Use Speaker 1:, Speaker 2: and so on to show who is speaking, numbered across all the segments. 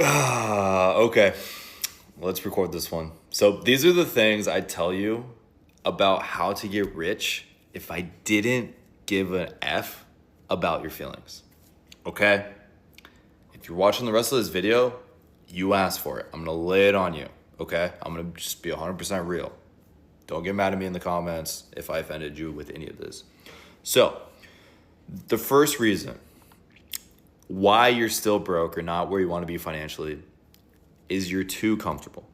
Speaker 1: Okay, let's record this one. So these are the things I tell you about how to get rich if I didn't give an F about your feelings. Okay? If you're watching the rest of this video, you asked for it. I'm gonna lay it on you. Okay? I'm gonna just be 100% real. Don't get mad at me in the comments if I offended you with any of this. So, the first reason why you're still broke or not where you want to be financially is you're too comfortable.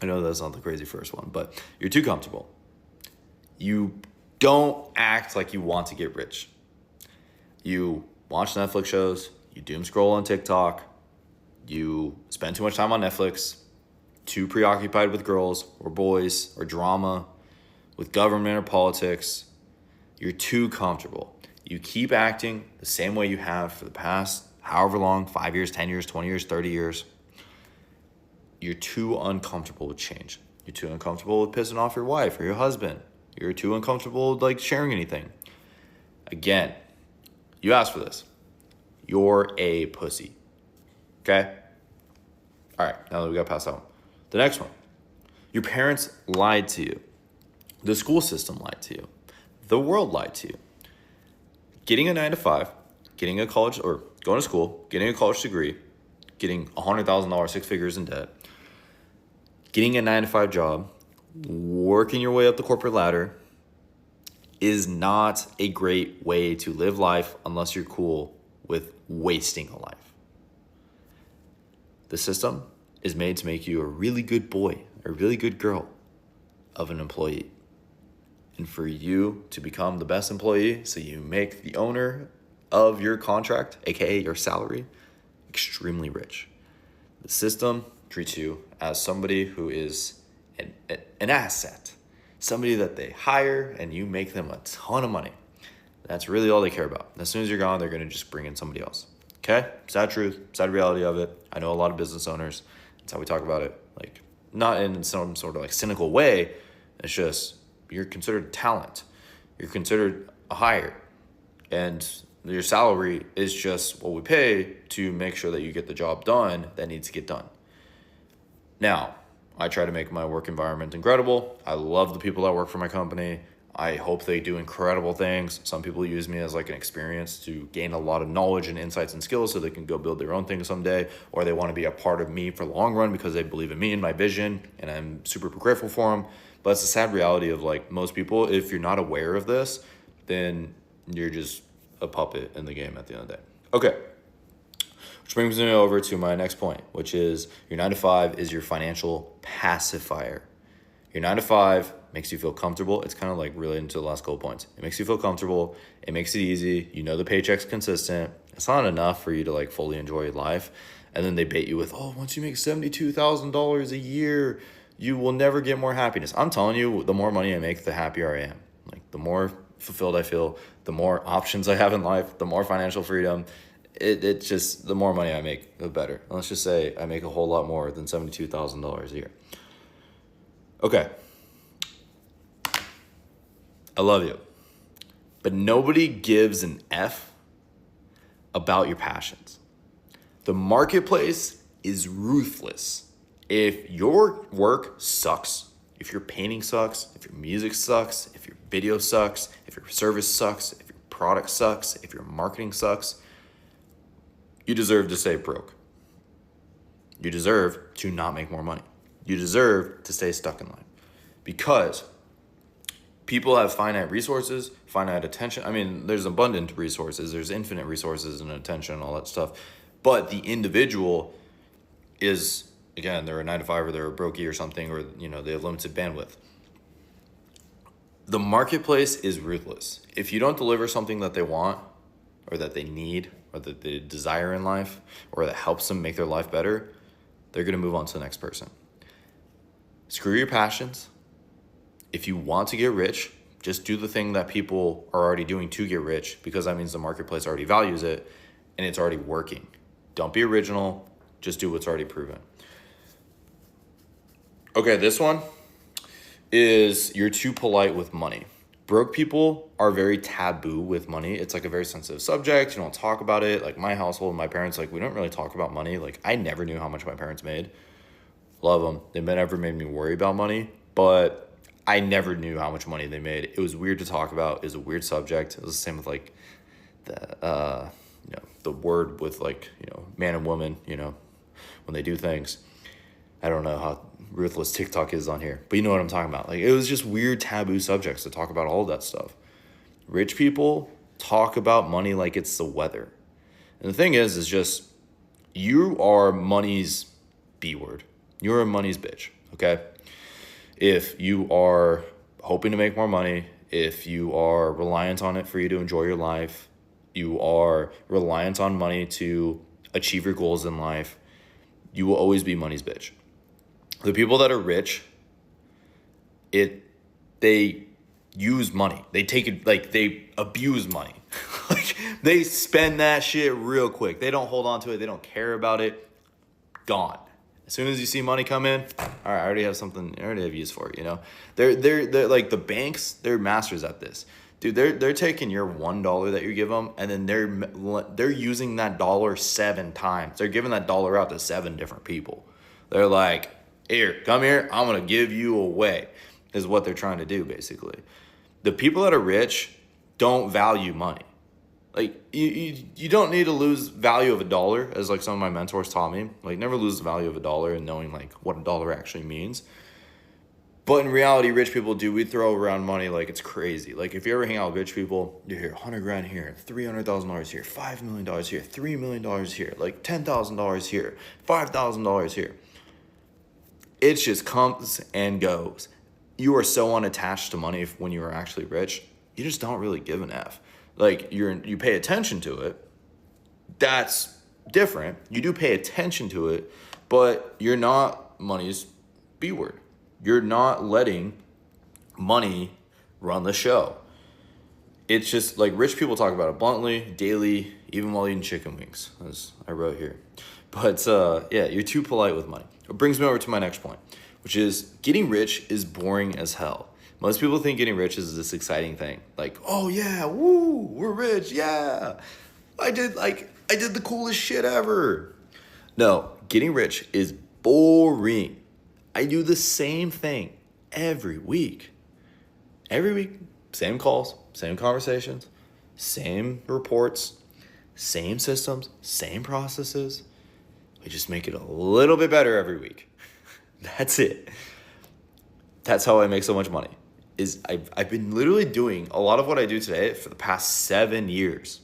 Speaker 1: I know that's not the crazy first one, but you're too comfortable. You don't act like you want to get rich. You watch Netflix shows, you doom scroll on TikTok, you spend too much time on Netflix, too preoccupied with girls or boys or drama, with government or politics. You're too comfortable. You keep acting the same way you have for the past however long, 5 years, 10 years, 20 years, 30 years. You're too uncomfortable with change. You're too uncomfortable with pissing off your wife or your husband. You're too uncomfortable with like sharing anything. Again, you asked for this. You're a pussy. Okay? All right, now that we got past that one. The next one. Your parents lied to you. The school system lied to you. The world lied to you. Getting a 9 to 5, getting a college or going to school, getting a college degree, getting $100,000, 6 figures in debt, getting a 9 to 5 job, working your way up the corporate ladder is not a great way to live life unless you're cool with wasting a life. The system is made to make you a really good boy, a really good girl of an employee. And for you to become the best employee, so you make the owner of your contract, aka your salary, extremely rich. The system treats you as somebody who is an asset, somebody that they hire and you make them a ton of money. That's really all they care about. As soon as you're gone, they're gonna just bring in somebody else. Okay? Sad truth, sad reality of it. I know a lot of business owners, that's how we talk about it. Like, not in some sort of like cynical way, it's just, you're considered talent. You're considered a hire. And your salary is just what we pay to make sure that you get the job done that needs to get done. Now, I try to make my work environment incredible. I love the people that work for my company. I hope they do incredible things. Some people use me as like an experience to gain a lot of knowledge and insights and skills so they can go build their own thing someday, or they want to be a part of me for the long run because they believe in me and my vision, and I'm super grateful for them. But it's a sad reality of like most people, if you're not aware of this, then you're just a puppet in the game at the end of the day. Okay. Which brings me over to my next point, which is your 9 to 5 is your financial pacifier. Your 9 to 5 makes you feel comfortable. It's kind of like related to the last couple points. It makes you feel comfortable. It makes it easy. You know the paycheck's consistent. It's not enough for you to like fully enjoy life. And then they bait you with, oh, once you make $72,000 a year, you will never get more happiness. I'm telling you, the more money I make, the happier I am. Like the more fulfilled I feel, the more options I have in life, the more financial freedom. It's just the more money I make, the better. Let's just say I make a whole lot more than $72,000 a year. Okay. I love you. But nobody gives an F about your passions. The marketplace is ruthless. If your work sucks, if your painting sucks, if your music sucks, if your video sucks, if your service sucks, if your product sucks, if your marketing sucks, you deserve to stay broke. You deserve to not make more money. You deserve to stay stuck in line. Because people have finite resources, finite attention. I mean, there's abundant resources. There's infinite resources and attention and all that stuff. But the individual is, again, they're a 9 to 5 or they're a brokey or something, or, you know, they have limited bandwidth. The marketplace is ruthless. If you don't deliver something that they want or that they need or that they desire in life or that helps them make their life better, they're going to move on to the next person. Screw your passions. If you want to get rich, just do the thing that people are already doing to get rich, because that means the marketplace already values it and it's already working. Don't be original. Just do what's already proven. Okay, this one is you're too polite with money. Broke people are very taboo with money. It's like a very sensitive subject. You don't talk about it. Like my household, my parents, like we don't really talk about money. Like I never knew how much my parents made. Love them. They never made me worry about money, but I never knew how much money they made. It was weird to talk about. It was a weird subject. It was the same with like the word with like, man and woman, when they do things. I don't know how ruthless TikTok is on here, but you know what I'm talking about. Like it was just weird taboo subjects to talk about all of that stuff. Rich people talk about money like it's the weather. And the thing is just you are money's B word. You're a money's bitch, okay? If you are hoping to make more money, if you are reliant on it for you to enjoy your life, you are reliant on money to achieve your goals in life, you will always be money's bitch. The people that are rich, they use money. They take it, like they abuse money. Like they spend that shit real quick. They don't hold on to it. They don't care about it. Gone. As soon as you see money come in, all right, I already have something. I already have use for it. They're like the banks. They're masters at this, dude. They're taking your $1 that you give them, and then they're using that dollar 7 times. They're giving that dollar out to 7 different people. They're like, here, come here. I'm gonna give you away. Is what they're trying to do basically. The people that are rich don't value money. Like you don't need to lose value of a dollar, as like some of my mentors taught me. Like never lose the value of a dollar and knowing like what a dollar actually means. But in reality, rich people do. We throw around money like it's crazy. Like if you ever hang out with rich people, you hear $100,000 here, $300,000 here, $5 million here, $3 million here, like $10,000 here, $5,000 here. It just comes and goes. You are so unattached to money when you are actually rich. You just don't really give an F. Like you pay attention to it. That's different. You do pay attention to it, but you're not money's B word. You're not letting money run the show. It's just like rich people talk about it bluntly, daily, even while eating chicken wings, as I wrote here. But yeah, you're too polite with money. It brings me over to my next point, which is getting rich is boring as hell. Most people think getting rich is this exciting thing. Like, oh yeah, woo, we're rich, yeah. I did the coolest shit ever. No, getting rich is boring. I do the same thing every week. Every week, same calls, same conversations, same reports, same systems, same processes. We just make it a little bit better every week. That's it. That's how I make so much money. I've been literally doing a lot of what I do today for the past 7 years.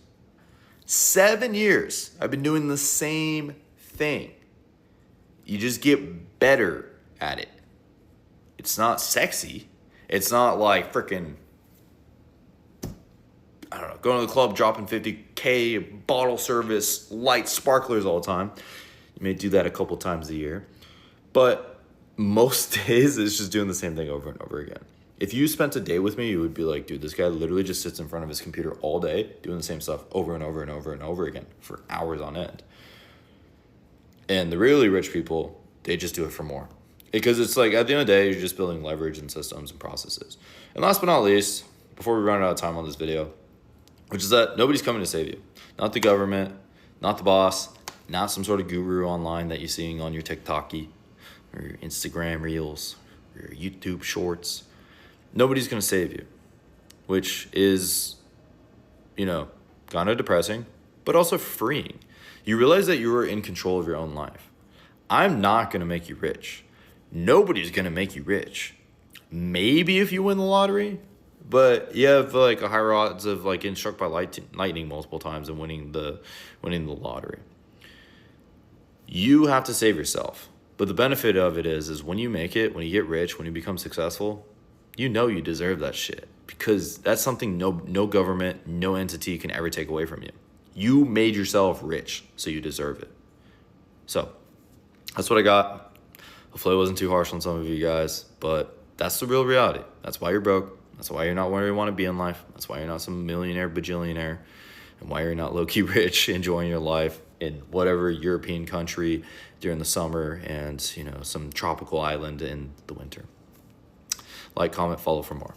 Speaker 1: 7 years. I've been doing the same thing. You just get better at it. It's not sexy. It's not like freaking, I don't know, going to the club, dropping 50K, bottle service, light sparklers all the time. You may do that a couple times a year. But most days it's just doing the same thing over and over again. If you spent a day with me, you would be like, dude, this guy literally just sits in front of his computer all day doing the same stuff over and over and over and over again for hours on end. And the really rich people, they just do it for more. Because it's like, at the end of the day, you're just building leverage and systems and processes. And last but not least, before we run out of time on this video, which is that nobody's coming to save you. Not the government, not the boss, not some sort of guru online that you're seeing on your TikToky or your Instagram Reels or your YouTube Shorts. Nobody's going to save you, which is, kind of depressing, but also freeing. You realize that you are in control of your own life. I'm not going to make you rich. Nobody's going to make you rich. Maybe if you win the lottery, but you have like a higher odds of like getting struck by lightning multiple times and winning the lottery. You have to save yourself. But the benefit of it is when you make it, when you get rich, when you become successful, you deserve that shit, because that's something no government, no entity can ever take away from you. You made yourself rich, so you deserve it. So that's what I got. Hopefully I wasn't too harsh on some of you guys, but that's the real reality. That's why you're broke. That's why you're not where you want to be in life. That's why you're not some millionaire, bajillionaire, and why you're not low-key rich, enjoying your life in whatever European country during the summer and, some tropical island in the winter. Like, comment, follow for more.